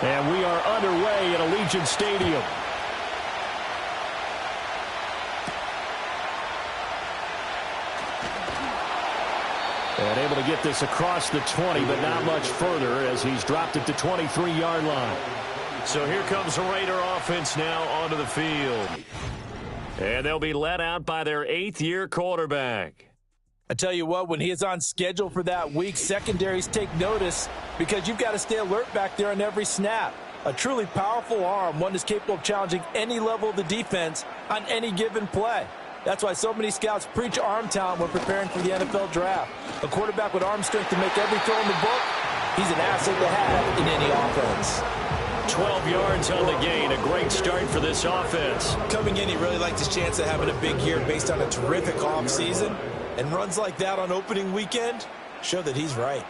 And we are underway at Allegiant Stadium. And able to get this across the 20, but not much further as he's dropped it to 23-yard line. So here comes the Raider offense now onto the field. And they'll be led out by their 8th-year quarterback. I tell you what, when he is on schedule for that week, secondaries take notice because you've got to stay alert back there on every snap. A truly powerful arm, one that's capable of challenging any level of the defense on any given play. That's why so many scouts preach arm talent when preparing for the NFL draft. A quarterback with arm strength to make every throw in the book, he's an asset to have in any offense. 12 yards on the gain, a great start for this offense. Coming in, he really liked his chance of having a big year based on a terrific offseason. And runs like that on opening weekend show that he's right.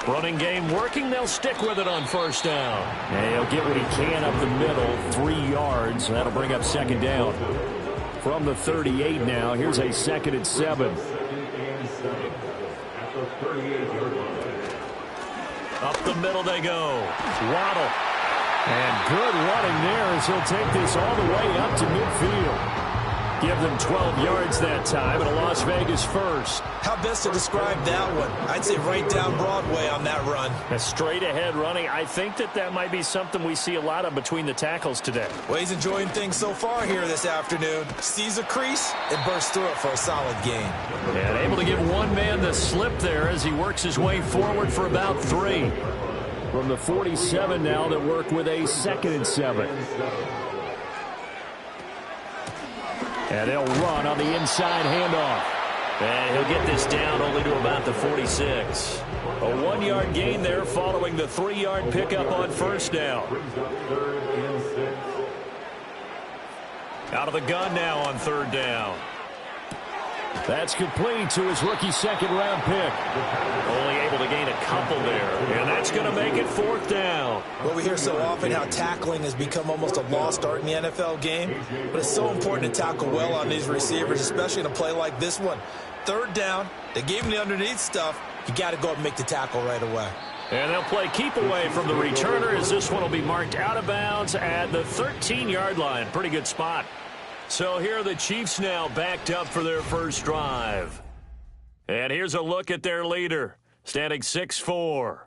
Running game working, they'll stick with it on first down. And he'll get what he can up the middle, 3 yards. That'll bring up second down. From the 38 now, here's a 2nd and 7. Up the middle they go. Waddle. And good running there as he'll take this all the way up to midfield. Give them 12 yards that time, and a Las Vegas first. How best to describe that one? I'd say right down Broadway on that run. A straight-ahead running. I think that might be something we see a lot of between the tackles today. Well, he's enjoying things so far here this afternoon. Sees a crease and bursts through it for a solid gain. And able to give one man the slip there as he works his way forward for about 3. From the 47 now, that work with a 2nd and 7. And they'll run on the inside handoff. And he'll get this down only to about the 46. A 1-yard gain there following the 3-yard pickup on first down. Out of the gun now on 3rd down. That's complete to his rookie 2nd-round pick. Only able to gain a couple there. And that's going to make it 4th down. Well, we hear so often how tackling has become almost a lost art in the NFL game. But it's so important to tackle well on these receivers, especially in a play like this one. 3rd down, they gave him the underneath stuff. You got to go up and make the tackle right away. And they'll play keep away from the returner as this one will be marked out of bounds at the 13-yard line. Pretty good spot. So here are the Chiefs now backed up for their first drive. And here's a look at their leader, standing 6'4".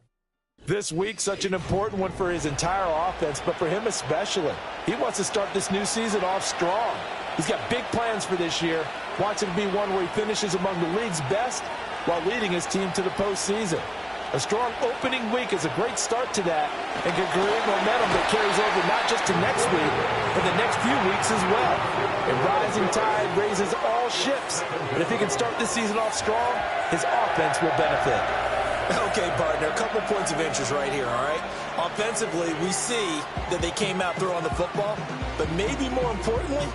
This week, such an important one for his entire offense, but for him especially. He wants to start this new season off strong. He's got big plans for this year, wants it to be one where he finishes among the league's best while leading his team to the postseason. A strong opening week is a great start to that and can create momentum that carries over not just to next week, but the next few weeks as well. A rising tide raises all ships, but if he can start this season off strong, his offense will benefit. Okay, partner, a couple points of interest right here, all right? Offensively, we see that they came out throwing the football, but maybe more importantly,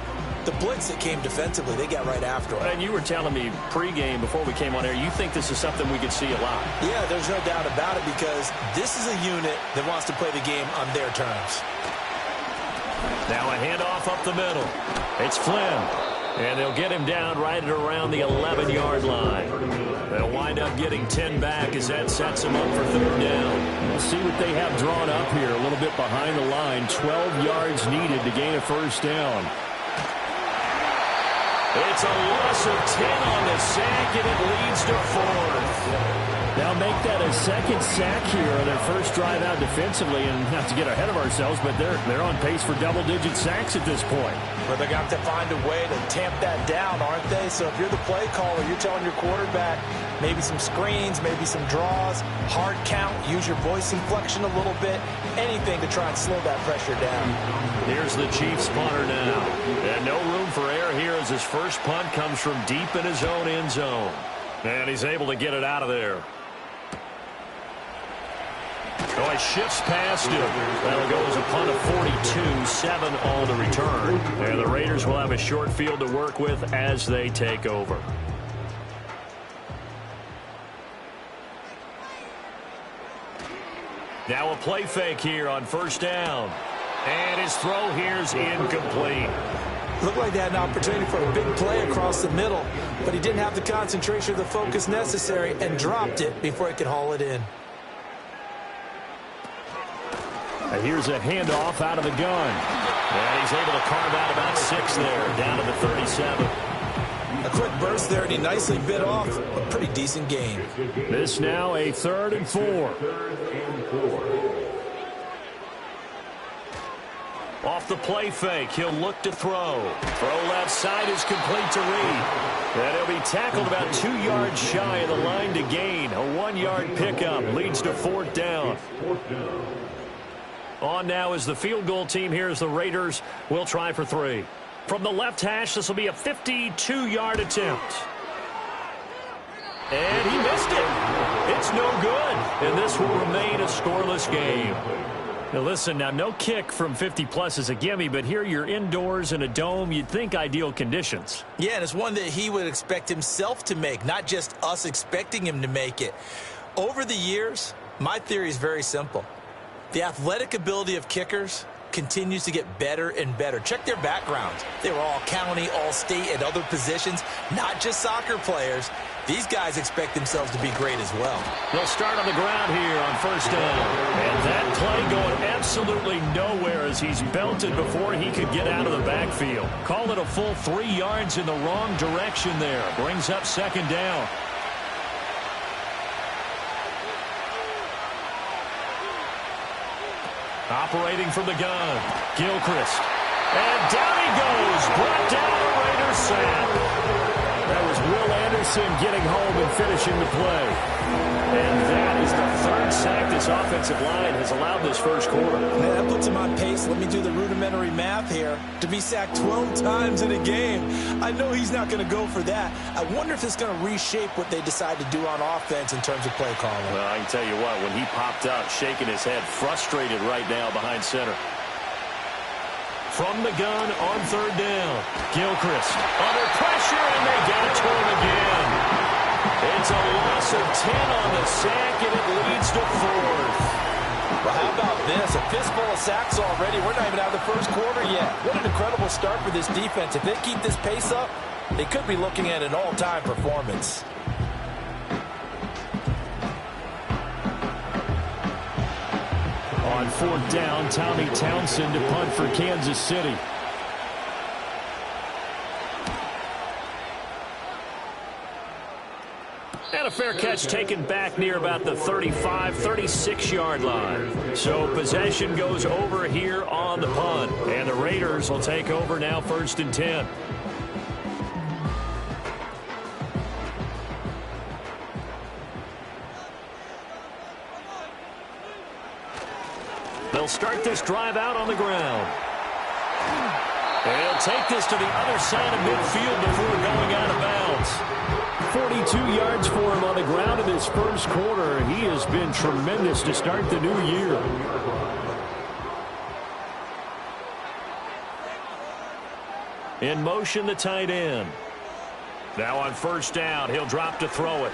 the blitz that came defensively, they got right after him. And you were telling me pregame before we came on air, you think this is something we could see a lot. Yeah, there's no doubt about it because this is a unit that wants to play the game on their terms. Now a handoff up the middle. It's Flynn. And they'll get him down right at around the 11-yard line. They'll wind up getting 10 back as that sets them up for 3rd down. We'll see what they have drawn up here a little bit behind the line. 12 yards needed to gain a first down. It's a loss of 10 on the sack, and it leads to 4th. Now make that a 2nd sack here on their first drive out defensively, and not to get ahead of ourselves, but they're on pace for double-digit sacks at this point. Well, they're going to have to find a way to tamp that down, aren't they? So if you're the play caller, you're telling your quarterback maybe some screens, maybe some draws, hard count, use your voice inflection a little bit, anything to try and slow that pressure down. Here's the Chiefs punter now. And no room for error here as his first punt comes from deep in his own end zone. And he's able to get it out of there. Oh, he shifts past him. That'll go as a punt of 42, 7 on the return. And the Raiders will have a short field to work with as they take over. Now a play fake here on first down. And his throw here's incomplete. Looked like they had an opportunity for a big play across the middle, but he didn't have the concentration or the focus necessary and dropped it before he could haul it in. And here's a handoff out of the gun. And he's able to carve out about 6 there, down to the 37. A quick burst there, and he nicely bit off a pretty decent gain. This now a 3rd and 4. Off the play fake, he'll look to throw. Throw left side is complete to Reed. And he'll be tackled about 2 yards shy of the line to gain. A 1-yard pickup leads to 4th down. On now is the field goal team. Here's the Raiders. We'll try for 3. From the left hash, this will be a 52-yard attempt. And he missed it. It's no good. And this will remain a scoreless game. Now listen, now no kick from 50-plus is a gimme, but here you're indoors in a dome. You'd think ideal conditions. Yeah, and it's one that he would expect himself to make, not just us expecting him to make it. Over the years, my theory is very simple. The athletic ability of kickers continues to get better and better. Check their backgrounds. They were all county, all state, at other positions, not just soccer players. These guys expect themselves to be great as well. They'll start on the ground here on 1st down. And that play going absolutely nowhere as he's belted before he could get out of the backfield. Call it a full 3 yards in the wrong direction there. Brings up 2nd down. Operating from the gun, Gilchrist. And down he goes. Brought down the Raiders sack. That was Will Anderson getting home and finishing the play. And that is the 3rd sack this offensive line has allowed this first quarter. Man, that puts him on pace. Let me do the rudimentary math here. To be sacked 12 times in a game, I know he's not going to go for that. I wonder if it's going to reshape what they decide to do on offense in terms of play calling. Well, I can tell you what, when he popped up, shaking his head, frustrated right now behind center. From the gun on 3rd down, Gilchrist under pressure, and they got to him again. It's a loss of 10 on the sack, and it leads to 4th. Well, how about this? A fistful of sacks already. We're not even out of the first quarter yet. What an incredible start for this defense. If they keep this pace up, they could be looking at an all-time performance. On 4th down, Tommy Townsend to punt for Kansas City. And a fair catch taken back near about the 35, 36-yard line. So possession goes over here on the punt. And the Raiders will take over now 1st and 10. They'll start this drive out on the ground. They'll take this to the other side of midfield before going out of bounds. 42 yards for him on the ground in this first quarter. He has been tremendous to start the new year. In motion, the tight end. Now on 1st down, he'll drop to throw it.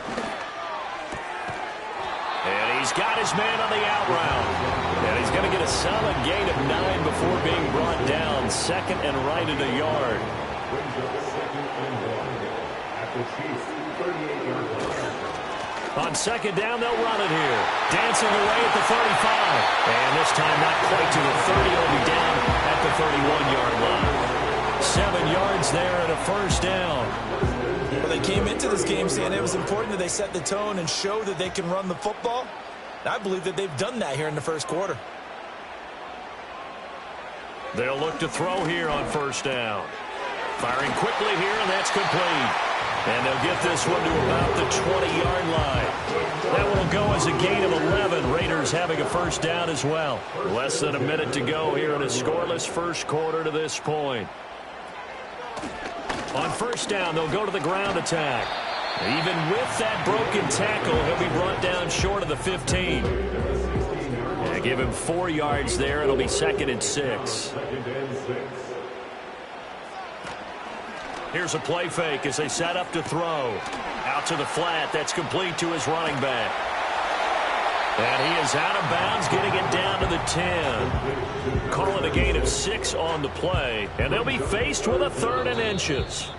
And he's got his man on the out route. And he's going to get a solid gain of 9 before being brought down. 2nd and right at a yard. On 2nd down, they'll run it here. Dancing away at the 35. And this time not quite to the 30. He'll be down at the 31-yard line. 7 yards there and a 1st down. Well, they came into this game saying it was important that they set the tone and show that they can run the football. And I believe that they've done that here in the first quarter. They'll look to throw here on 1st down. Firing quickly here, and that's complete. And they'll get this one to about the 20-yard line. That one will go as a gain of 11. Raiders having a 1st down as well. Less than a minute to go here in a scoreless first quarter to this point. On 1st down, they'll go to the ground attack. Even with that broken tackle, he'll be brought down short of the 15. Yeah, give him 4 yards there. It'll be 2nd and 6. Here's a play fake as they set up to throw. Out to the flat. That's complete to his running back. And he is out of bounds, getting it down to the 10. Call it a gain of 6 on the play. And they'll be faced with a 3rd and inches.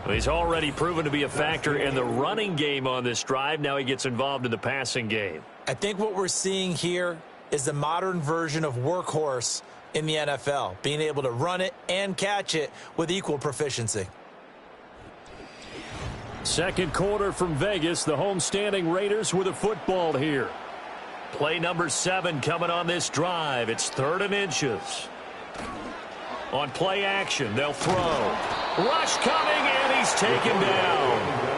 He's already proven to be a factor in the running game on this drive. Now he gets involved in the passing game. I think what we're seeing here is the modern version of workhorse in the NFL, being able to run it and catch it with equal proficiency. Second quarter from Vegas. The homestanding Raiders with a football here. Play number 7 coming on this drive. It's 3rd and inches. On play action, they'll throw. Rush coming, and he's taken down.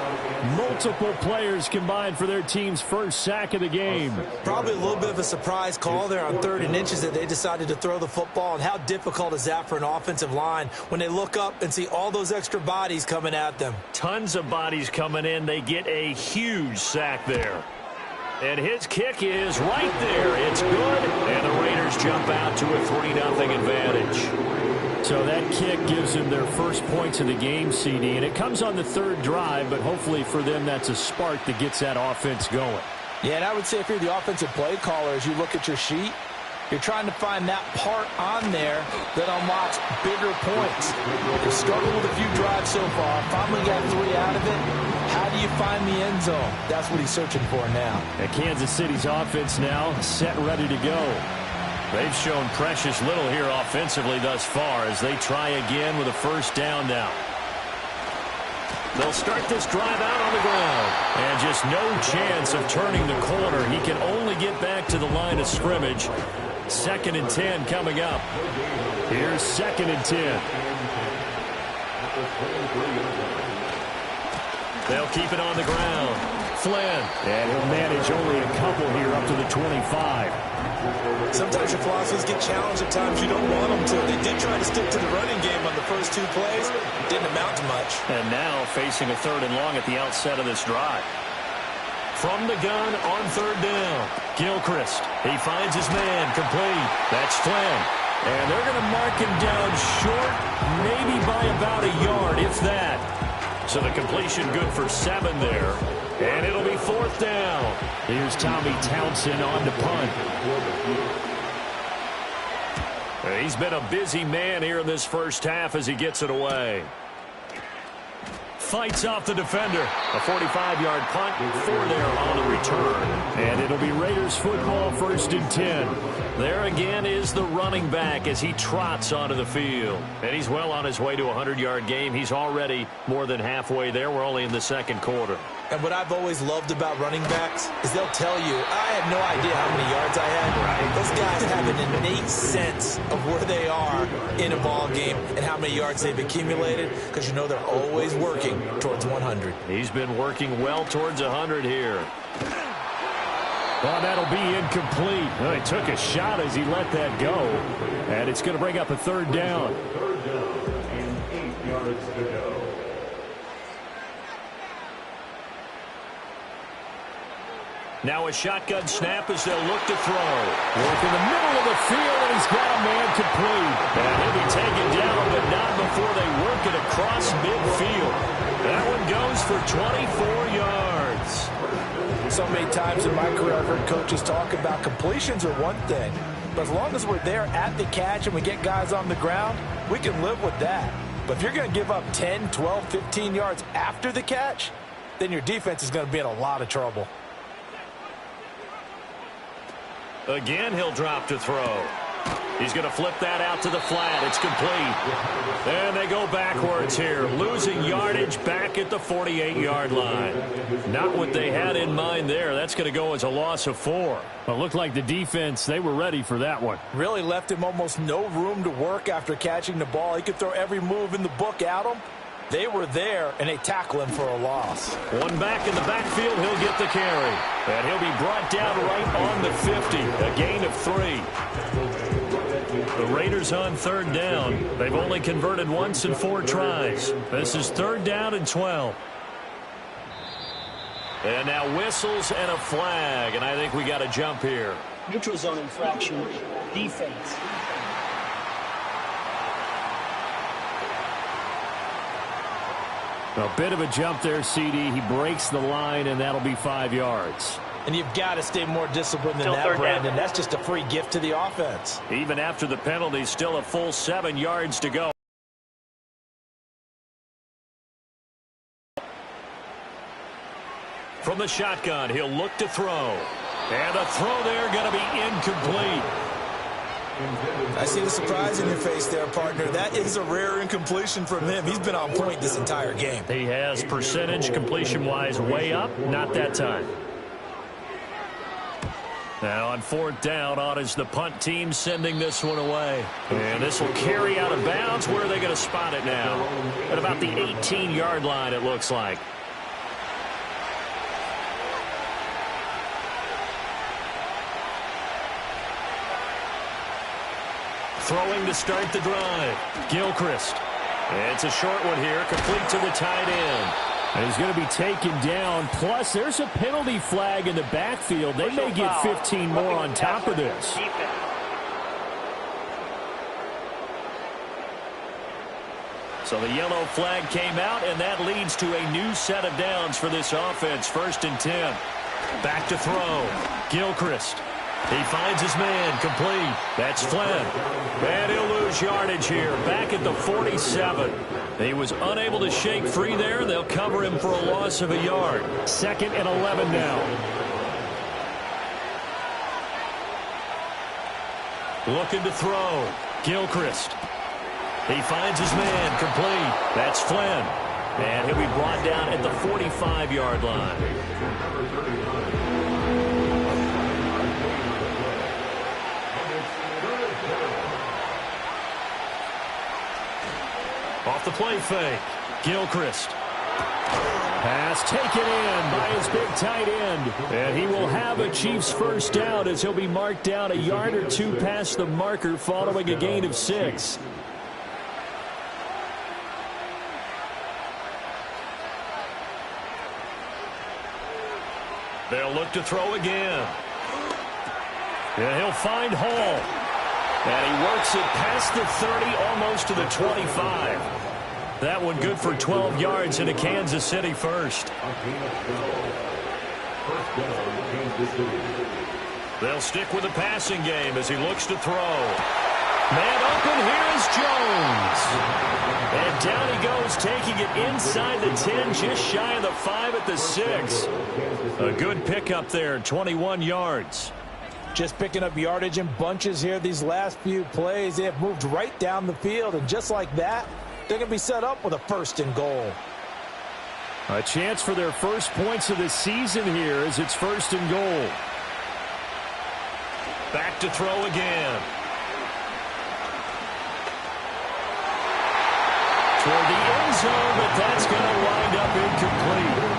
Multiple players combined for their team's first sack of the game. Probably a little bit of a surprise call there on 3rd and inches that they decided to throw the football. And how difficult is that for an offensive line when they look up and see all those extra bodies coming at them? Tons of bodies coming in. They get a huge sack there. And his kick is right there. It's good. And the Raiders jump out to a 3-0 advantage. So that kick gives them their first points of the game, CD. And it comes on the 3rd drive, but hopefully for them that's a spark that gets that offense going. Yeah, and I would say if you're the offensive play caller, as you look at your sheet, you're trying to find that part on there that unlocks bigger points. You've struggled with a few drives so far. Finally got 3 out of it. How do you find the end zone? That's what he's searching for now. And Kansas City's offense now set, ready to go. They've shown precious little here offensively thus far as they try again with a first down now. They'll start this drive out on the ground. And just no chance of turning the corner. He can only get back to the line of scrimmage. 2nd and 10 coming up. Here's 2nd and 10. They'll keep it on the ground. Flynn. And he'll manage only a couple here up to the 25. Sometimes your philosophies get challenged at times you don't want them to. They did try to stick to the running game on the first 2 plays. It didn't amount to much. And now facing a 3rd and long at the outset of this drive. From the gun on 3rd down. Gilchrist. He finds his man complete. That's Flynn. And they're going to mark him down short, maybe by about a yard, if that. So the completion good for 7 there. And it'll be 4th down. Here's Tommy Townsend on to punt. He's been a busy man here in this first half as he gets it away. Fights off the defender. A 45-yard punt, 4 there on the return. And it'll be Raiders football, 1st and 10. There again is the running back as he trots onto the field. And he's well on his way to a 100-yard game. He's already more than halfway there. We're only in the 2nd quarter. And what I've always loved about running backs is they'll tell you, I had no idea how many yards I had. Right. Those guys have an innate sense of where they are in a ball game and how many yards they've accumulated because you know they're always working towards 100. He's been working well towards 100 here. Well, that'll be incomplete. Well, he took a shot as he let that go. And it's going to bring up a 3rd down. 3rd down and 8 yards to go. Now a shotgun snap as they'll look to throw. Work in the middle of the field, and he's got a man complete. And he'll be taken down, but not before they work it across midfield. That one goes for 24 yards. So many times in my career I've heard coaches talk about completions are one thing. But as long as we're there at the catch and we get guys on the ground, we can live with that. But if you're going to give up 10, 12, 15 yards after the catch, then your defense is going to be in a lot of trouble. Again, he'll drop to throw. He's going to flip that out to the flat. It's complete. And they go backwards here, losing yardage back at the 48-yard line. Not what they had in mind there. That's going to go as a loss of 4. Well, it looked like the defense, they were ready for that one. Really left him almost no room to work after catching the ball. He could throw every move in the book at him. They were there, and they tackle him for a loss. One back in the backfield, he'll get the carry. And he'll be brought down right on the 50, a gain of 3. The Raiders on 3rd down. They've only converted once in 4 tries. This is 3rd down and 12. And now whistles and a flag, and I think we got a jump here. Neutral zone infraction, defense. A bit of a jump there, CD. He breaks the line, and that'll be 5 yards. And you've got to stay more disciplined than that, Brandon. That's just a free gift to the offense. Even after the penalty, still a full 7 yards to go. From the shotgun, he'll look to throw. And the throw there going to be incomplete. I see the surprise in your face there, partner. That is a rare incompletion from him. He's been on point this entire game. He has percentage completion-wise way up. Not that time. Now on 4th down, on is the punt team sending this one away. And this will carry out of bounds. Where are they going to spot it now? At about the 18-yard line, it looks like. Throwing to start the drive. Gilchrist. It's a short one here, complete to the tight end. And he's going to be taken down. Plus, there's a penalty flag in the backfield. They may get 15 more on top of this. So the yellow flag came out, and that leads to a new set of downs for this offense. 1st and 10. Back to throw. Gilchrist. He finds his man, complete. That's Flynn. And he'll lose yardage here, back at the 47. He was unable to shake free there. They'll cover him for a loss of a yard. 2nd and 11 now. Looking to throw. Gilchrist. He finds his man, complete. That's Flynn. And he'll be brought down at the 45-yard line. Off the play fake. Gilchrist. Pass taken in by his big tight end. And he will have a Chiefs 1st down as he'll be marked down a yard or 2 past the marker following a gain of 6. They'll look to throw again. And he'll find Hall. And he works it past the 30, almost to the 25. That one good for 12 yards into Kansas City 1st. They'll stick with the passing game as he looks to throw. Man open, here is Jones. And down he goes, taking it inside the 10, just shy of the 5 at the 6. A good pickup there, 21 yards. Just picking up yardage in bunches here these last few plays. They have moved right down the field, and just like that, they're going to be set up with a 1st and goal. A chance for their first points of the season here as it's 1st and goal. Back to throw again. Toward the end zone, but that's going to wind up incomplete.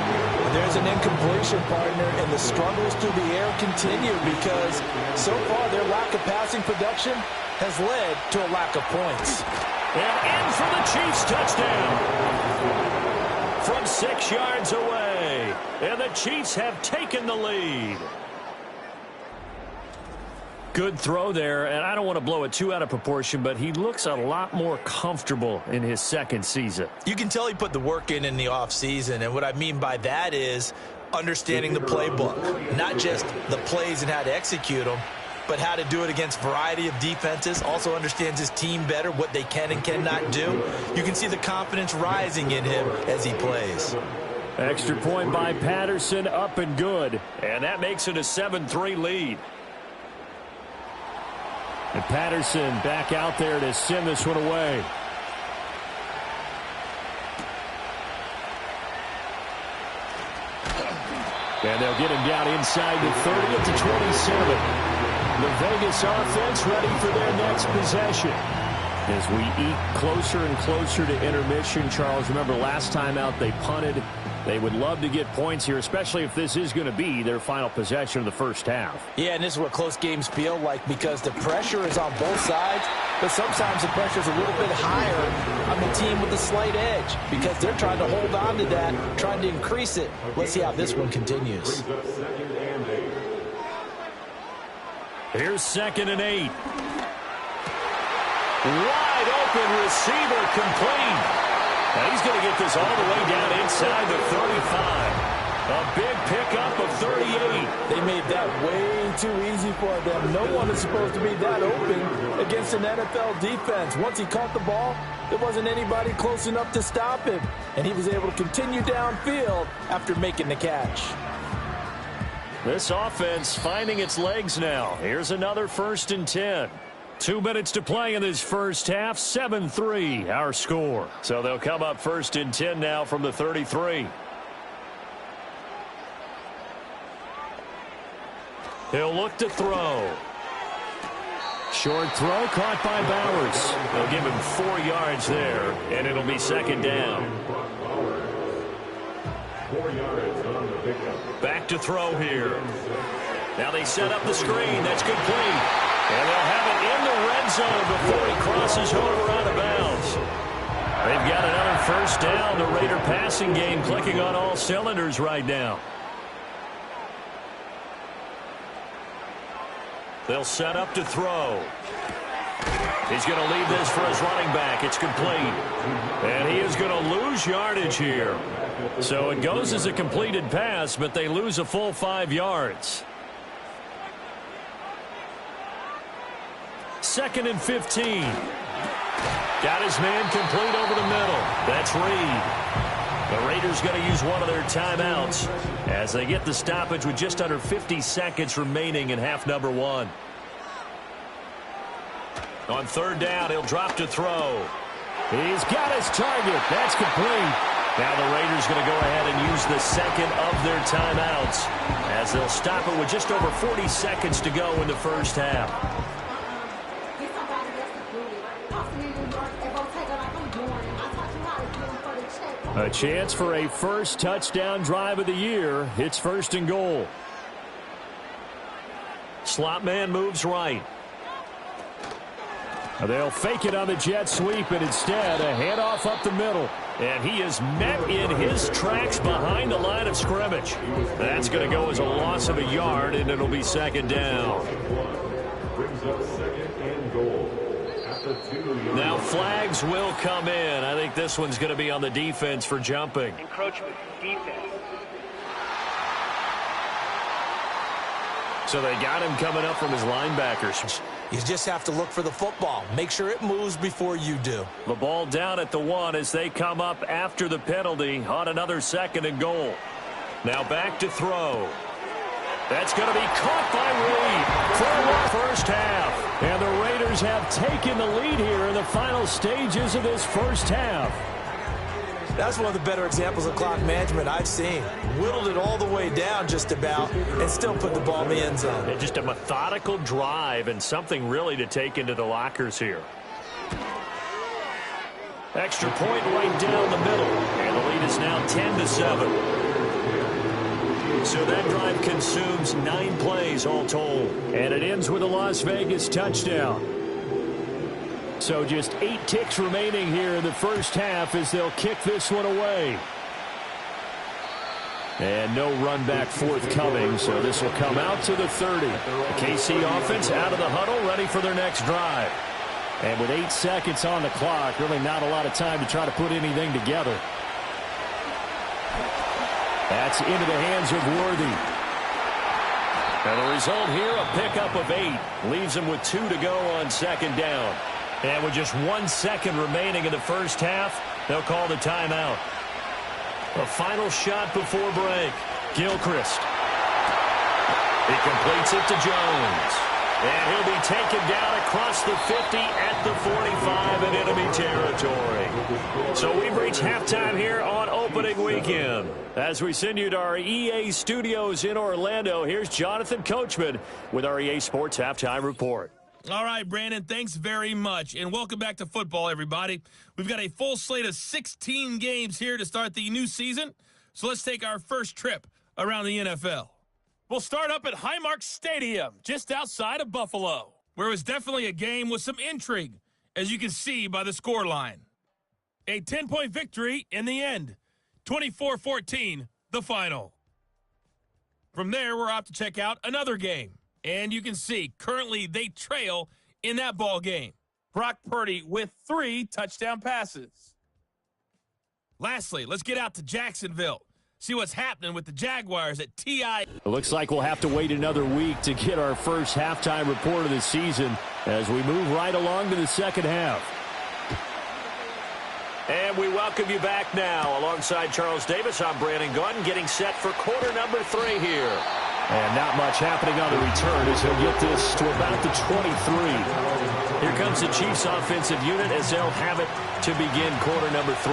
There's an incompletion, partner, and the struggles through the air continue because so far their lack of passing production has led to a lack of points. And in for the Chiefs touchdown. From 6 yards away. And the Chiefs have taken the lead. Good throw there, and I don't want to blow it too out of proportion, but he looks a lot more comfortable in his 2nd season. You can tell he put the work in the offseason, and what I mean by that is understanding the playbook, not just the plays and how to execute them, but how to do it against a variety of defenses. Also understands his team better, what they can and cannot do. You can see the confidence rising in him as he plays. Extra point by Patterson, up and good, and that makes it a 7-3 lead. And Patterson back out there to send this one away. And they'll get him down inside the 30 at the 27. The Vegas offense ready for their next possession. As we eat closer and closer to intermission, Charles, remember last time out they punted. They would love to get points here, especially if this is going to be their final possession of the 1st half. Yeah, and this is what close games feel like because the pressure is on both sides, but sometimes the pressure is a little bit higher on the team with the slight edge because they're trying to hold on to that, trying to increase it. Let's see how this one continues. Here's 2nd and 8. Wide open receiver, complete. Now he's going to get this all the way down inside the 35. A big pickup of 38. They made that way too easy for them. No one is supposed to be that open against an NFL defense. Once he caught the ball, there wasn't anybody close enough to stop him. And he was able to continue downfield after making the catch. This offense finding its legs now. Here's another 1st and 10. 2 minutes to play in this first half. 7-3 our score. So they'll come up 1st and 10 now from the 33. He'll look to throw. Short throw caught by Bowers. They'll give him 4 yards there, and it'll be 2nd down. 4 yards on the pickup. Back to throw here. Now they set up the screen. That's complete. And they'll have it in the red zone before he crosses over out of bounds. They've got another 1st down. The Raider passing game clicking on all cylinders right now. They'll set up to throw. He's going to leave this for his running back. It's complete. And he is going to lose yardage here. So it goes as a completed pass, but they lose a full 5 yards. 2nd and 15. Got his man complete over the middle. That's Reed. The Raiders going to use one of their timeouts as they get the stoppage with just under 50 seconds remaining in half number 1. On 3rd down, he'll drop to throw. He's got his target. That's complete. Now the Raiders going to go ahead and use the 2nd of their timeouts as they'll stop it with just over 40 seconds to go in the first half. A chance for a first touchdown drive of the year. It's 1st and goal. Slot man moves right. They'll fake it on the jet sweep, and instead a handoff up the middle. And he is met in his tracks behind the line of scrimmage. That's going to go as a loss of a yard, and it'll be 2nd down. Brings up 2nd and goal. Now flags will come in. I think this one's going to be on the defense for jumping. Encroachment, defense. So they got him coming up from his linebackers. You just have to look for the football. Make sure it moves before you do. The ball down at the 1 as they come up after the penalty on another 2nd and goal. Now back to throw. That's going to be caught by Reed for the first half. And the Raiders have taken the lead here in the final stages of this first half. That's one of the better examples of clock management I've seen. Whittled it all the way down just about and still put the ball in the end zone. And just a methodical drive and something really to take into the lockers here. Extra point right down the middle. And the lead is now 10-7. So that drive consumes 9 plays all told. And it ends with a Las Vegas touchdown. So just 8 ticks remaining here in the first half as they'll kick this one away. And no run back forthcoming, so this will come out to the 30. The KC offense out of the huddle, ready for their next drive. And with 8 seconds on the clock, really not a lot of time to try to put anything together. That's into the hands of Worthy. And the result here, a pickup of 8. Leaves him with 2 to go on 2nd down. And with just 1 second remaining in the first half, they'll call the timeout. A final shot before break. Gilchrist. He completes it to Jones. And he'll be taken down across the 50 at the 45 in enemy territory. So we've reached halftime here on opening weekend. As we send you to our EA studios in Orlando, here's Jonathan Coachman with our EA Sports Halftime Report. All right, Brandon, thanks very much. And welcome back to football, everybody. We've got a full slate of 16 games here to start the new season. So let's take our first trip around the NFL. We'll start up at Highmark Stadium, just outside of Buffalo, where it was definitely a game with some intrigue, as you can see by the scoreline. A 10-point victory in the end. 24-14, the final. From there, we're off to check out another game. And you can see, currently, they trail in that ball game. Brock Purdy with 3 touchdown passes. Lastly, let's get out to Jacksonville. See what's happening with the Jaguars at TI. It looks like we'll have to wait another week to get our first halftime report of the season as we move right along to the second half. And we welcome you back now. Alongside Charles Davis, I'm Brandon Gaudin, getting set for quarter number 3 here. And not much happening on the return as he'll get this to about the 23. Here comes the Chiefs offensive unit as they'll have it to begin quarter number 3.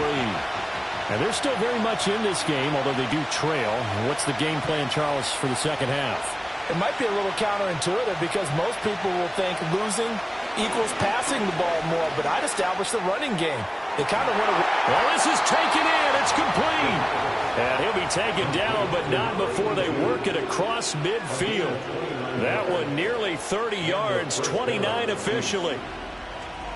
And they're still very much in this game, although they do trail. What's the game plan, Charles, for the second half? It might be a little counterintuitive because most people will think losing equals passing the ball more, but I'd establish the running game. They kind of want to... Well, this is taken in. It's complete. And he'll be taken down, but not before they work it across midfield. That one nearly 30 yards, 29 officially.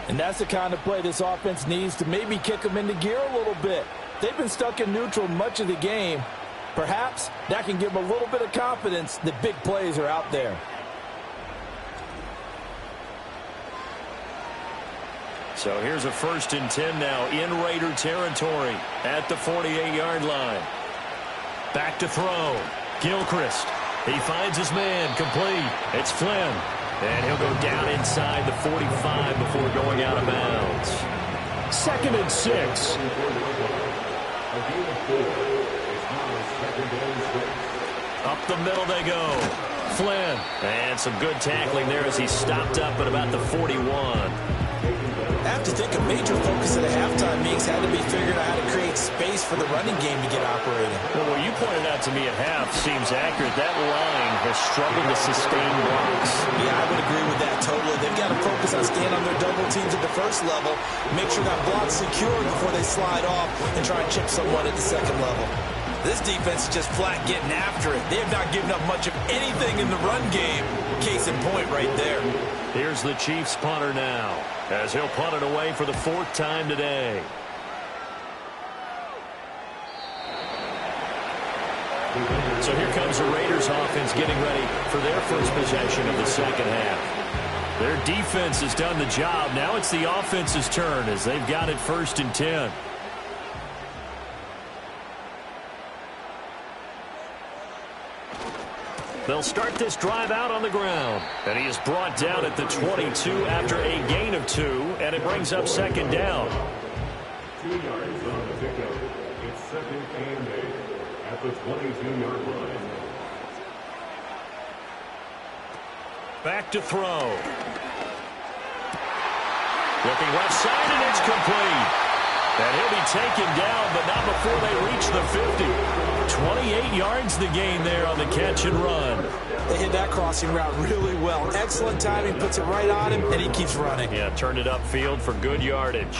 And that's the kind of play this offense needs to maybe kick them into gear a little bit. They've been stuck in neutral much of the game. Perhaps that can give them a little bit of confidence that big plays are out there. So here's a 1st and 10 now in Raider territory at the 48-yard line. Back to throw. Gilchrist. He finds his man. Complete. It's Flynn. And he'll go down inside the 45 before going out of bounds. 2nd and 6. Up the middle they go. Flynn. And some good tackling there as he stopped up at about the 41. I have to think a major focus of the halftime meetings had to be figuring out how to create space for the running game to get operating. Well, what you pointed out to me at half seems accurate. That line has struggled to sustain blocks. Yeah, I would agree with that totally. They've got to focus on staying on their double teams at the first level, make sure that block's secured before they slide off and try and chip someone at the second level. This defense is just flat getting after it. They have not given up much of anything in the run game. Case in point right there. Here's the Chiefs punter now, as he'll punt it away for the 4th time today. So here comes the Raiders offense getting ready for their first possession of the second half. Their defense has done the job. Now it's the offense's turn as they've got it 1st and 10. They'll start this drive out on the ground. And he is brought down at the 22 after a gain of 2, and it brings up 2nd down. 2 yards on the pickup. It's 2nd and 8 at the 22-yard line. Back to throw. Looking left side, and it's complete. And he'll be taken down, but not before they reach the 50. 28 yards the gain there on the catch and run. They hit that crossing route really well. Excellent timing, puts it right on him, and he keeps running. Yeah, turned it upfield for good yardage.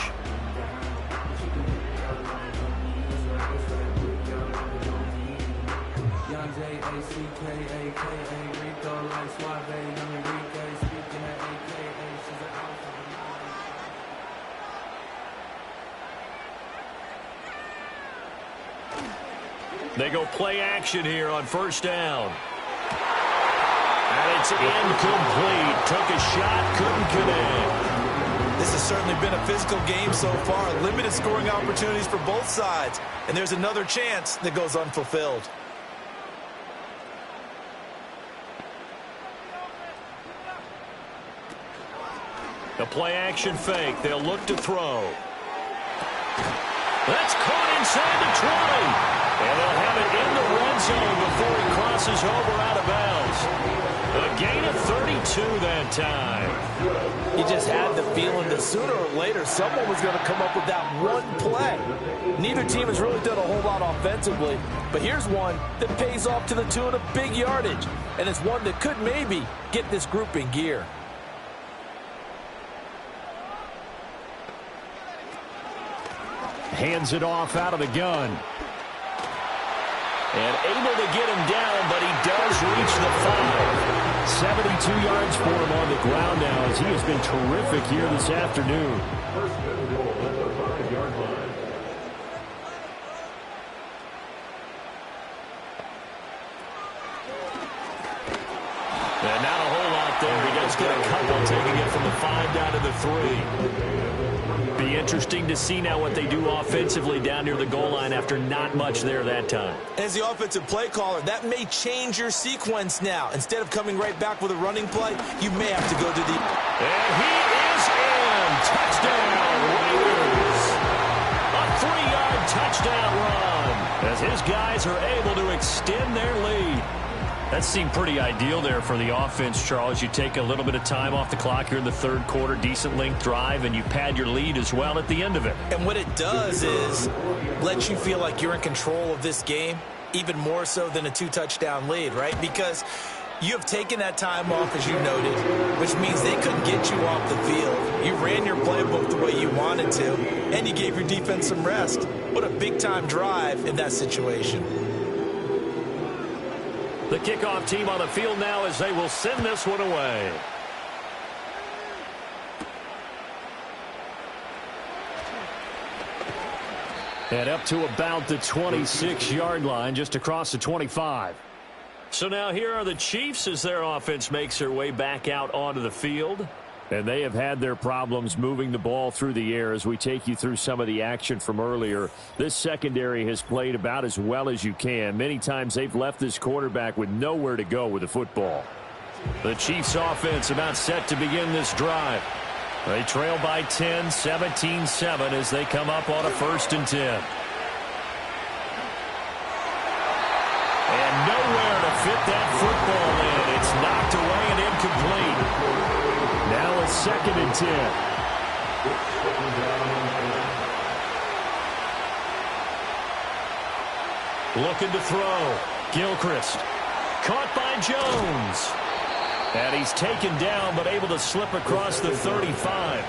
They go play action here on 1st down. And it's incomplete. Took a shot, couldn't connect. This has certainly been a physical game so far. Limited scoring opportunities for both sides. And there's another chance that goes unfulfilled. The play action fake. They'll look to throw. That's caught inside the 20. And they'll have it in the red zone before he crosses over out of bounds. A gain of 32 that time. You just had the feeling that sooner or later someone was going to come up with that one play. Neither team has really done a whole lot offensively, but here's one that pays off to the tune of big yardage, and it's one that could maybe get this group in gear. Hands it off out of the gun. And able to get him down, but he does reach the 5. 72 yards for him on the ground now as he has been terrific here this afternoon. 1st and goal at the 5-yard line. And not a whole lot there. He does get a couple, taking it from the 5 down to the 3. Be interesting to see now what they do offensively down near the goal line after not much there that time. As the offensive play caller, that may change your sequence now. Instead of coming right back with a running play, you may have to go to the... And he is in. Touchdown, Raiders. A 3-yard touchdown run as his guys are able to extend their lead. That seemed pretty ideal there for the offense, Charles. You take a little bit of time off the clock here in the third quarter, decent length drive, and you pad your lead as well at the end of it. And what it does is let you feel like you're in control of this game, even more so than a 2-touchdown lead, right? Because you have taken that time off, as you noted, which means they couldn't get you off the field. You ran your playbook the way you wanted to, and you gave your defense some rest. What a big-time drive in that situation. The kickoff team on the field now as they will send this one away. And up to about the 26-yard line, just across the 25. So now here are the Chiefs as their offense makes their way back out onto the field. And they have had their problems moving the ball through the air as we take you through some of the action from earlier. This secondary has played about as well as you can. Many times they've left this quarterback with nowhere to go with the football. The Chiefs offense about set to begin this drive. They trail by 10, 17-7 as they come up on a 1st and 10. And nowhere to fit that football in. It's knocked away and incomplete. Now it's 2nd and 10. Looking to throw. Gilchrist. Caught by Jones. And he's taken down but able to slip across the 35.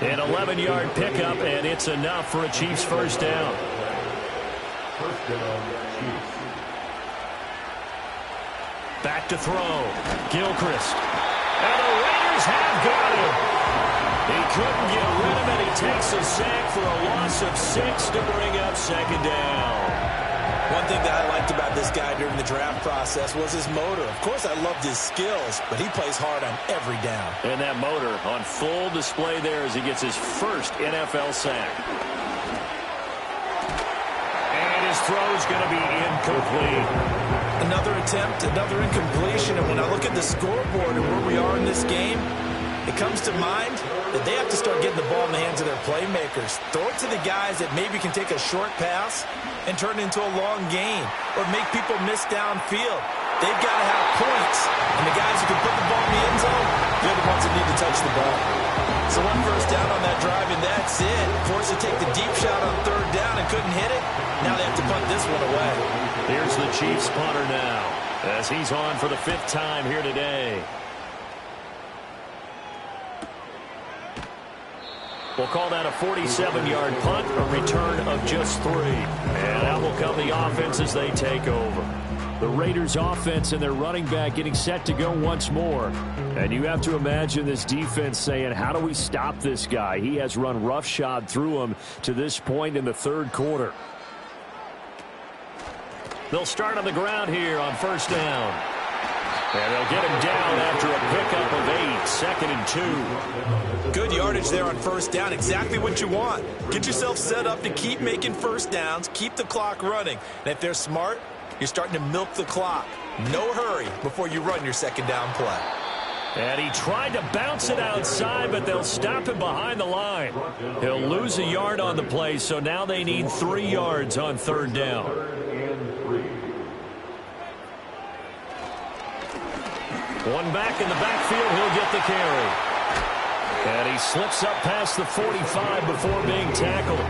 An 11-yard pickup, and it's enough for a Chiefs first down. First down, Chiefs. Back to throw. Gilchrist. And the Raiders have got him. He couldn't get rid of it. He takes a sack for a loss of 6 to bring up 2nd down. One thing that I liked about this guy during the draft process was his motor. Of course, I loved his skills, but he plays hard on every down. And that motor on full display there as he gets his first NFL sack. And his throw's going to be incomplete. Another attempt, another incompletion, and when I look at the scoreboard and where we are in this game, it comes to mind that they have to start getting the ball in the hands of their playmakers. Throw it to the guys that maybe can take a short pass and turn it into a long gain or make people miss downfield. They've got to have points, and the guys who can put the ball in the end zone, they're the ones that need to touch the ball. So 1 first down on that drive, and that's it. Forced to take the deep shot on 3rd down and couldn't hit it. Now they have to punt this one away. Here's the Chiefs punter now as he's on for the 5th time here today. We'll call that a 47-yard punt, a return of just 3. And out will come the offense as they take over. The Raiders offense and their running back getting set to go once more. And you have to imagine this defense saying, how do we stop this guy? He has run roughshod through him to this point in the 3rd quarter. They'll start on the ground here on 1st down. And they'll get him down after a pickup of 8, 2nd and 2. Good yardage there on 1st down, exactly what you want. Get yourself set up to keep making 1st downs, keep the clock running. And if they're smart, you're starting to milk the clock. No hurry before you run your 2nd down play. And he tried to bounce it outside, but they'll stop him behind the line. He'll lose a yard on the play, so now they need 3 yards on 3rd down. One back in the backfield, he'll get the carry. And he slips up past the 45 before being tackled.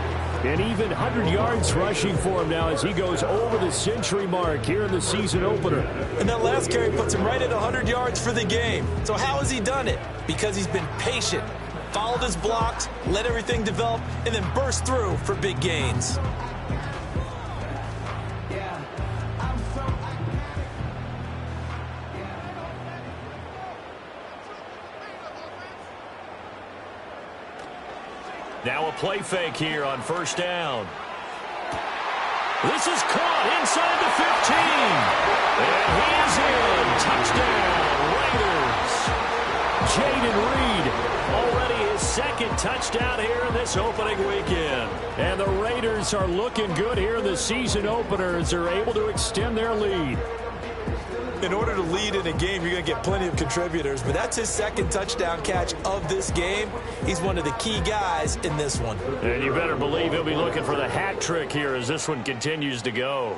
And even 100 yards rushing for him now as he goes over the century mark here in the season opener. And that last carry puts him right at 100 yards for the game. So how has he done it? Because he's been patient, followed his blocks, let everything develop, and then burst through for big gains. Now a play fake here on 1st down. This is caught inside the 15. And he is in. Touchdown, Raiders. Jayden Reed already his 2nd touchdown here in this opening weekend. And the Raiders are looking good here in the season opener as they're able to extend their lead. In order to lead in a game, you're going to get plenty of contributors, but that's his 2nd touchdown catch of this game. He's one of the key guys in this one. And you better believe he'll be looking for the hat trick here as this one continues to go.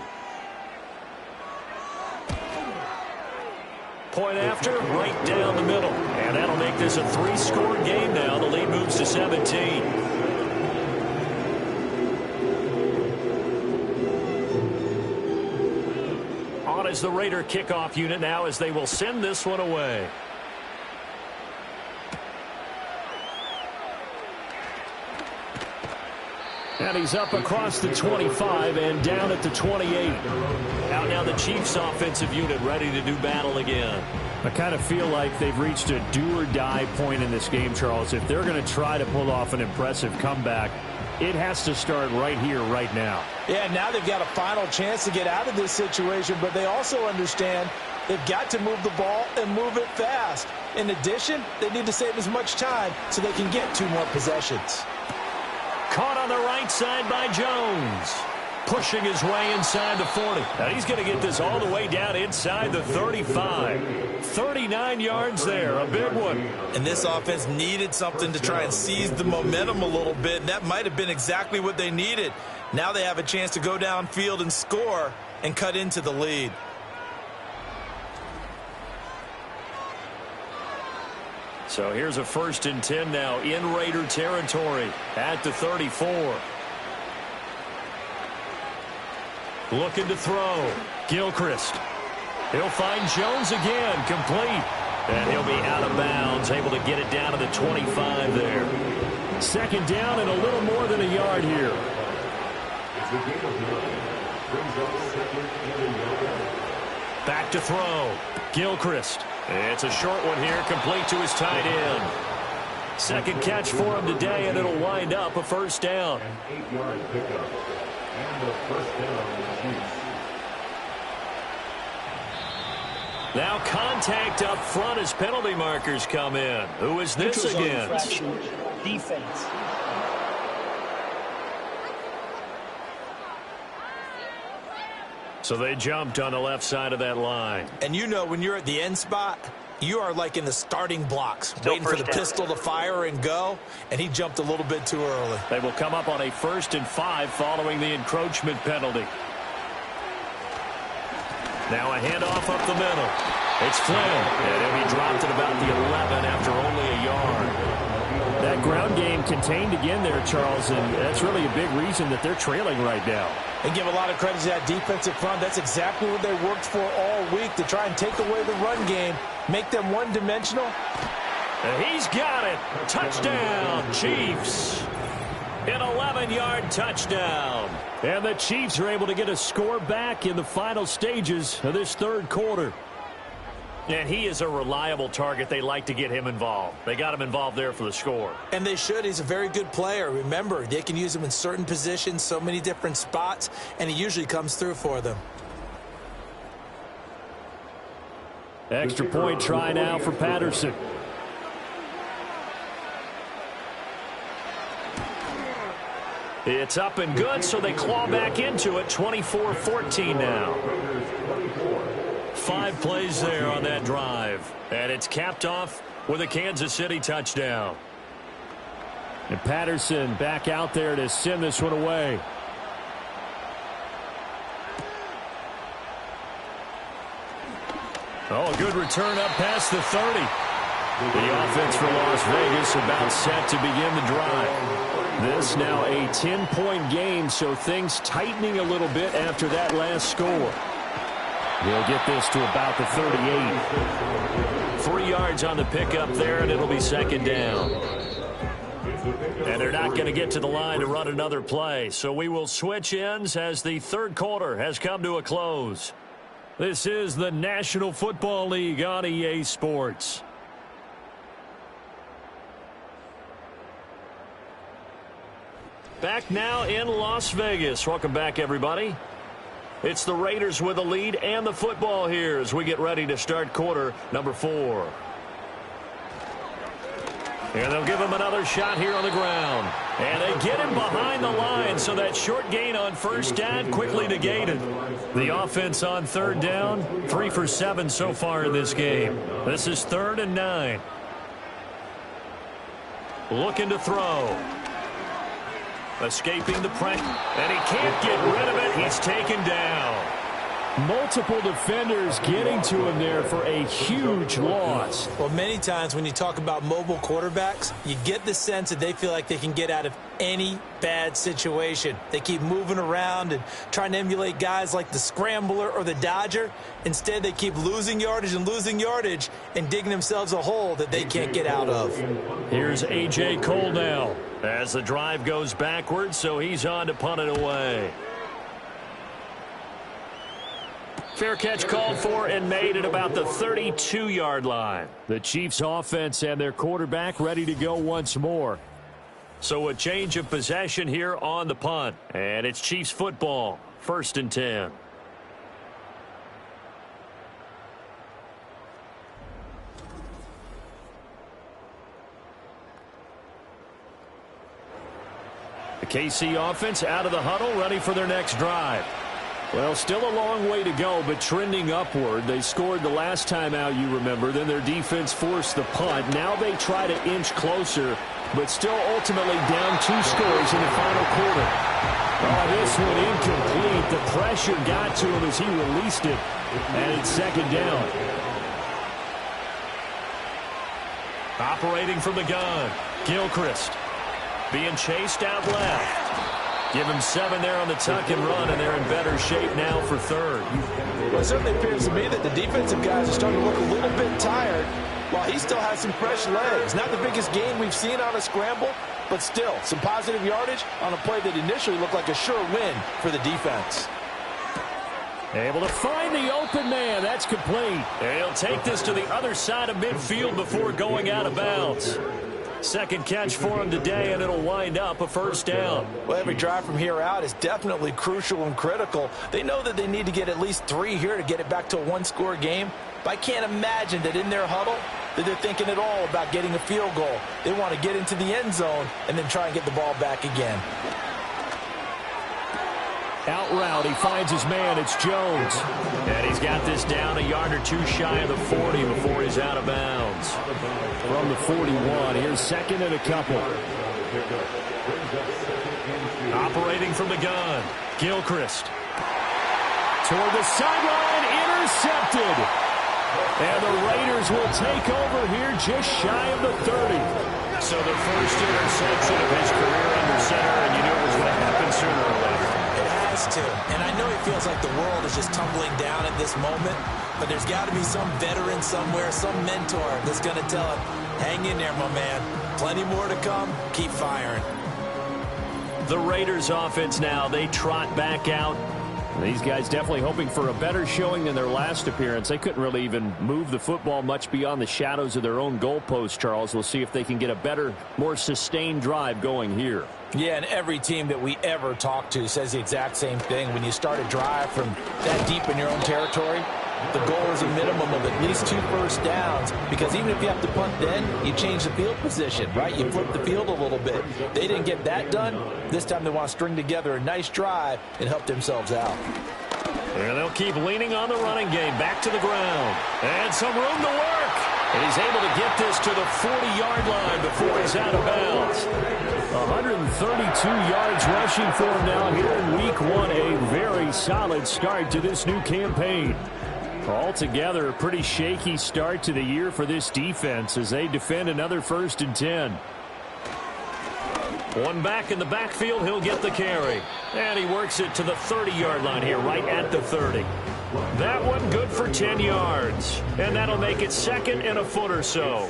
Point after, right down the middle. And that'll make this a 3-score game now. The lead moves to 17. On is the Raider kickoff unit now as they will send this one away. And he's up across the 25 and down at the 28. Out now the Chiefs offensive unit ready to do battle again. I kind of feel like they've reached a do-or-die point in this game, Charles. If they're going to try to pull off an impressive comeback, it has to start right here, right now. Yeah, now they've got a final chance to get out of this situation, but they also understand they've got to move the ball and move it fast. In addition, they need to save as much time so they can get 2 more possessions. Caught on the right side by Jones. Pushing his way inside the 40. Now he's going to get this all the way down inside the 35. 39 yards there, a big one. And this offense needed something to try and seize the momentum a little bit, and that might have been exactly what they needed. Now they have a chance to go downfield and score and cut into the lead. So here's a 1st and 10 now in Raider territory at the 34. Looking to throw. Gilchrist. He'll find Jones again, complete. And he'll be out of bounds, able to get it down to the 25 there. 2nd down and a little more than a yard here. Back to throw. Gilchrist. It's a short one here, complete to his tight end. 2nd catch for him today, and it'll wind up a 1st down. An 8-yard pickup. And the 1st down on the Chiefs. Now contact up front as penalty markers come in. Who is this Neutral zone against? infraction, defense. So they jumped on the left side of that line. And you know when you're at the end spot, you are like in the starting blocks, waiting for the pistol to fire and go, and he jumped a little bit too early. They will come up on a 1st and 5 following the encroachment penalty. Now a handoff up the middle. It's Flynn, and he'll be dropped at about the 11 after only a yard. That ground game contained again there, Charles, and that's really a big reason that they're trailing right now. And give a lot of credit to that defensive front. That's exactly what they worked for all week, to try and take away the run game, make them one-dimensional. And he's got it. Touchdown, Chiefs. An 11-yard touchdown. And the Chiefs are able to get a score back in the final stages of this 3rd quarter. And he is a reliable target. They like to get him involved. They got him involved there for the score. And they should. He's a very good player. Remember, they can use him in certain positions, so many different spots, and he usually comes through for them. Extra point try now for Patterson. It's up and good, so they claw back into it. 24-14 now. 5 plays there on that drive. And it's capped off with a Kansas City touchdown. And Patterson back out there to send this one away. Oh, a good return up past the 30. The offense for Las Vegas about set to begin the drive. This now a 10-point game, so things tightening a little bit after that last score. They'll get this to about the 38. 3 yards on the pickup there, and it'll be 2nd down. And they're not going to get to the line to run another play, so we will switch ends as the 3rd quarter has come to a close. This is the National Football League on EA Sports. Back now in Las Vegas. Welcome back, everybody. It's the Raiders with the lead and the football here as we get ready to start quarter number 4. And they'll give him another shot here on the ground. And they get him behind the line, so that short gain on 1st down quickly negated. The offense on 3rd down, 3 for 7 so far in this game. This is 3rd and 9. Looking to throw. Escaping the pressure, and he can't get rid of it. He's taken down. Multiple defenders getting to him there for a huge loss. Well, many times when you talk about mobile quarterbacks, you get the sense that they feel like they can get out of any bad situation. They keep moving around and trying to emulate guys like the Scrambler or the Dodger. Instead, they keep losing yardage and digging themselves a hole that they can't get out of. Here's A.J. Cole now as the drive goes backwards, so he's on to punt it away. Fair catch called for and made at about the 32-yard line. The Chiefs offense and their quarterback ready to go once more. So a change of possession here on the punt. And it's Chiefs football, 1st and 10. The KC offense out of the huddle, ready for their next drive. Well, still a long way to go, but trending upward. They scored the last time out, you remember. Then their defense forced the punt. Now they try to inch closer, but still ultimately down 2 scores in the final quarter. Oh, this one incomplete. The pressure got to him as he released it, and it's 2nd down. Operating from the gun, Gilchrist being chased out left. Give him 7 there on the tuck and run, and they're in better shape now for 3rd. Well, it certainly appears to me that the defensive guys are starting to look a little bit tired while he still has some fresh legs. Not the biggest gain we've seen on a scramble, but still some positive yardage on a play that initially looked like a sure win for the defense. Able to find the open man. That's complete. And he'll take this to the other side of midfield before going out of bounds. 2nd catch for him today, and it'll wind up a 1st down. Well, every drive from here out is definitely crucial and critical. They know that they need to get at least 3 here to get it back to a 1-score game. But I can't imagine that in their huddle that they're thinking at all about getting a field goal. They want to get into the end zone and then try and get the ball back again. Out route, he finds his man. It's Jones. And he's got this down a yard or 2 shy of the 40 before he's out of bounds. From the 41, here's 2nd and a couple. Operating from the gun, Gilchrist. Toward the sideline, intercepted. And the Raiders will take over here just shy of the 30. So the first interception of his career under center, and you knew it was going to happen sooner or later. To. And I know he feels like the world is just tumbling down at this moment, but there's got to be some veteran somewhere, some mentor that's going to tell him, hang in there, my man. Plenty more to come. Keep firing. The Raiders offense now, they trot back out. These guys definitely hoping for a better showing than their last appearance. They couldn't really even move the football much beyond the shadows of their own goalpost, Charles. We'll see if they can get a better, more sustained drive going here. Yeah, and every team that we ever talk to says the exact same thing. When you start a drive from that deep in your own territory, the goal is a minimum of at least 2 first downs, because even if you have to punt then, you change the field position, right? You flip the field a little bit. They didn't get that done. This time they want to string together a nice drive and help themselves out. And they'll keep leaning on the running game. Back to the ground. And some room to work. And he's able to get this to the 40-yard line before he's out of bounds. 132 yards rushing for him now here in Week 1. A very solid start to this new campaign. Altogether, a pretty shaky start to the year for this defense as they defend another 1st and 10. One back in the backfield, he'll get the carry. And he works it to the 30-yard line here, right at the 30. That one good for 10 yards. And that'll make it 2nd and a foot or so.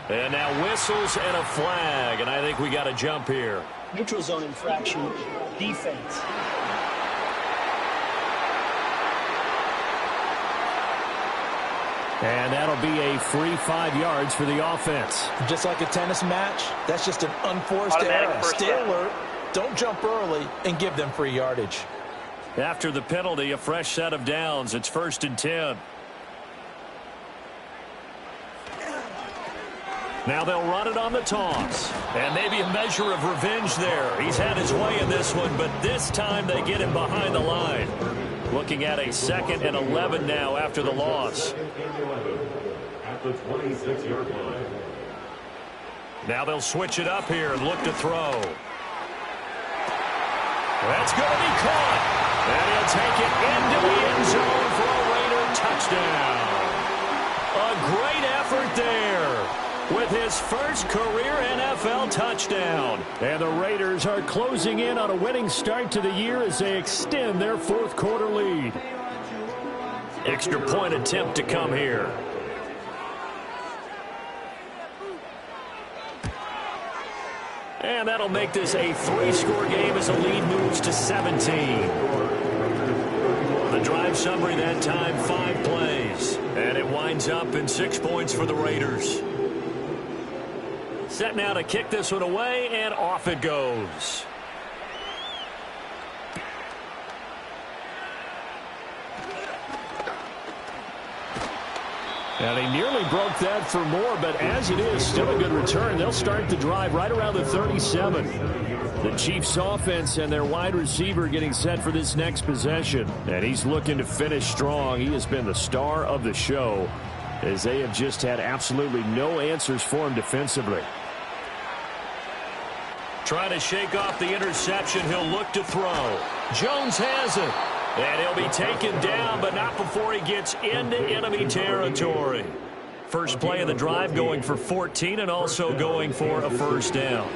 And now whistles and a flag, and I think we got a jump here. Neutral zone infraction, defense. And that'll be a free 5 yards for the offense. Just like a tennis match, that's just an unforced error. Stay alert, don't jump early, and give them free yardage. After the penalty, a fresh set of downs. It's 1st and 10. Now they'll run it on the toss. And maybe a measure of revenge there. He's had his way in this one, but this time they get him behind the line. Looking at a 2nd and 11 now after the loss. At the 26-yard line. Now they'll switch it up here and look to throw. That's going to be caught. And he'll take it into the end zone for a Raider touchdown. A great effort there with his first career NFL touchdown. And the Raiders are closing in on a winning start to the year as they extend their fourth quarter lead. Extra point attempt to come here. And that'll make this a 3-score game as the lead moves to 17. The drive summary that time, 5 plays. And it winds up in 6 points for the Raiders. Set now to kick this one away, and off it goes. And he nearly broke that for more, but as it is, still a good return. They'll start the drive right around the 37. The Chiefs offense and their wide receiver getting set for this next possession. And he's looking to finish strong. He has been the star of the show as they have just had absolutely no answers for him defensively. Trying to shake off the interception. He'll look to throw. Jones has it. And he'll be taken down, but not before he gets into enemy territory. First play of the drive going for 14 and also going for a first down.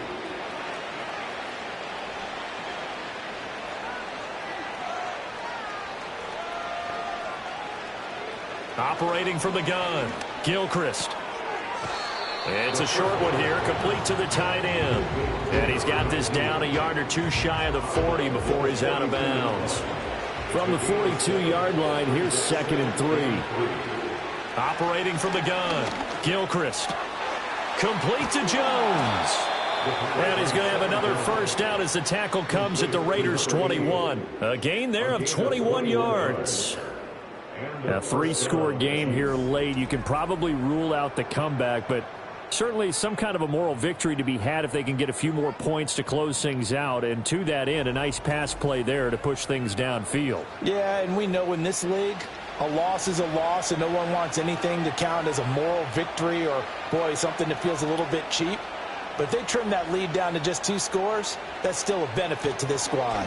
Operating from the gun, Gilchrist. It's a short one here, complete to the tight end. And he's got this down a yard or two shy of the 40 before he's out of bounds. From the 42-yard line, here's 2nd and 3. Operating from the gun, Gilchrist. Complete to Jones. And he's going to have another first down as the tackle comes at the Raiders' 21. A gain there of 21 yards. A 3-score game here late. You can probably rule out the comeback, but certainly some kind of a moral victory to be had if they can get a few more points to close things out. And to that end, a nice pass play there to push things downfield. Yeah, and we know in this league, a loss is a loss, and no one wants anything to count as a moral victory or, boy, something that feels a little bit cheap. But if they trim that lead down to just 2 scores, that's still a benefit to this squad.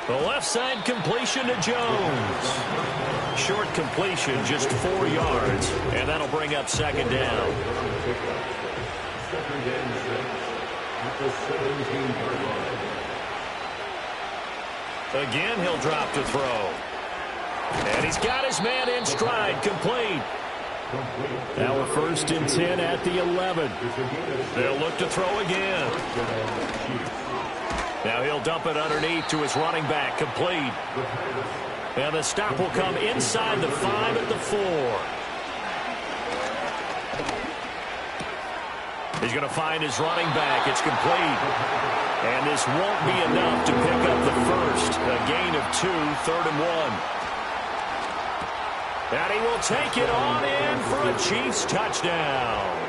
The left side completion to Jones. Short completion, just 4 yards, and that'll bring up 2nd down. 2nd and 6 at the 17-yard line. Again, he'll drop to throw. And he's got his man in stride, complete. Now a 1st and 10 at the 11. They'll look to throw again. Now he'll dump it underneath to his running back, complete. And the stop will come inside the 5 at the 4. He's going to find his running back. It's complete. And this won't be enough to pick up the first. A gain of 2, 3rd and 1. And he will take it on in for a Chiefs touchdown.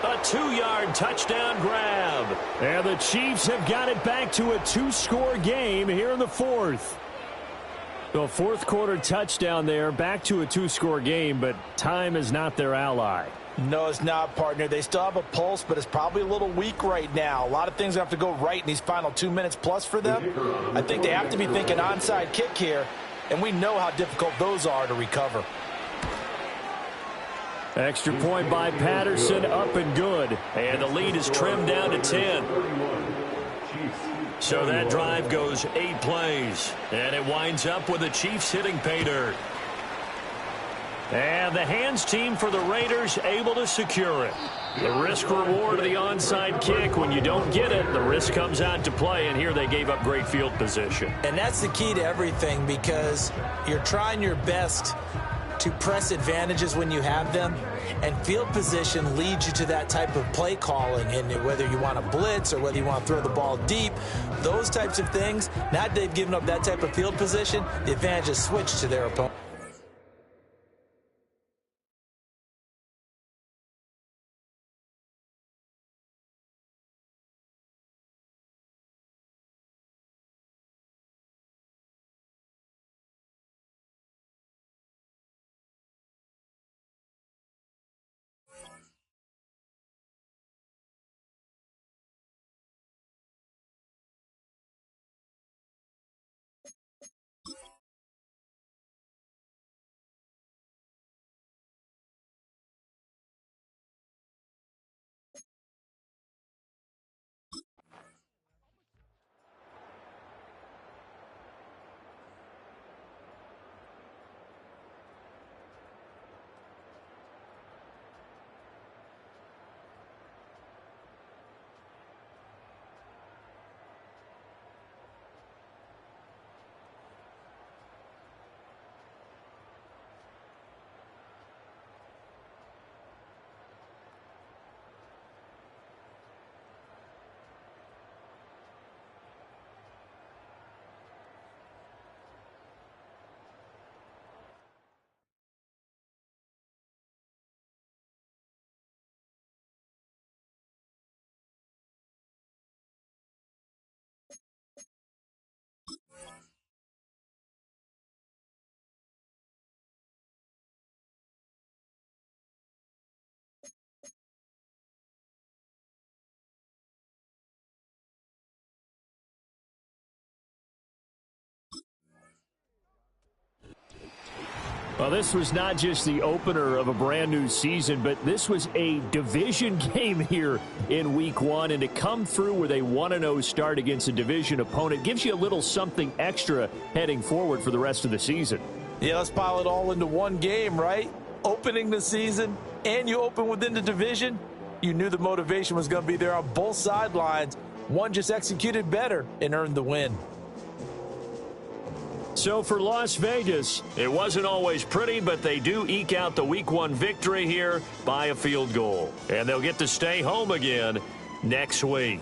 A 2-yard touchdown grab. And the Chiefs have got it back to a 2-score game here in the 4th. The 4th quarter touchdown there, back to a 2-score game, but time is not their ally. No, it's not, partner. They still have a pulse, but it's probably a little weak right now. A lot of things have to go right in these final 2 minutes plus for them. I think they have to be thinking onside kick here, and we know how difficult those are to recover. Extra point by Patterson, up and good. And the lead is trimmed down to 10. So that drive goes 8 plays. And it winds up with the Chiefs hitting pay dirt. And the hands team for the Raiders able to secure it. The risk reward of the onside kick. When you don't get it, the risk comes out to play. And here they gave up great field position. And that's the key to everything, because you're trying your best to press advantages when you have them, and field position leads you to that type of play calling. And whether you want to blitz or whether you want to throw the ball deep, those types of things, now that they've given up that type of field position, the advantage is switched to their opponent. Well, this was not just the opener of a brand new season, but this was a division game here in week 1. And to come through with a 1-0 start against a division opponent gives you a little something extra heading forward for the rest of the season. Yeah, let's pile it all into one game, right? Opening the season, and you open within the division. You knew the motivation was going to be there on both sidelines. One just executed better and earned the win. So for Las Vegas, it wasn't always pretty, but they do eke out the Week 1 victory here by a field goal. And they'll get to stay home again next week.